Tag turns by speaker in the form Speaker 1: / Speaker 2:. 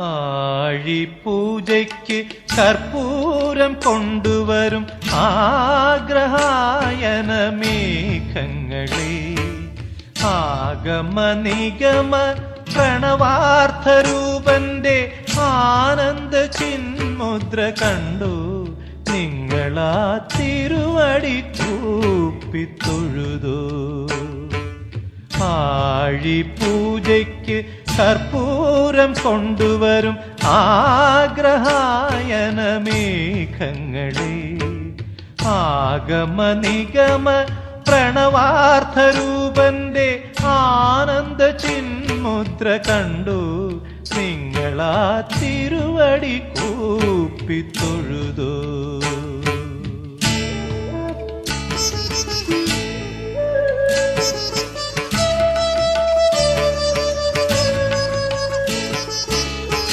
Speaker 1: ആഴിപൂജയ്ക്ക് കർപ്പൂരം കൊണ്ടുവരും ആഗ്രഹായന മേഘങ്ങളെ, ആഗമ നിഗമ പ്രണവാർത്ഥരൂപന്റെ ആനന്ദ ചിന്മുദ്ര കണ്ടു നിങ്ങളാ തിരുവടി കൂപ്പിത്തൊഴുതോ. ആഴിപൂജയ്ക്ക് കർപ്പൂരം കൊണ്ടുവരും ആഗ്രഹായന മേഘങ്ങളെ, ആഗമ നിഗമ പ്രണവാർത്ഥരൂപന്റെ ആനന്ദ ചിന്മുദ്ര കണ്ടു നിങ്ങളാ തിരുവടി കൂപ്പിത്തൊഴുതോ.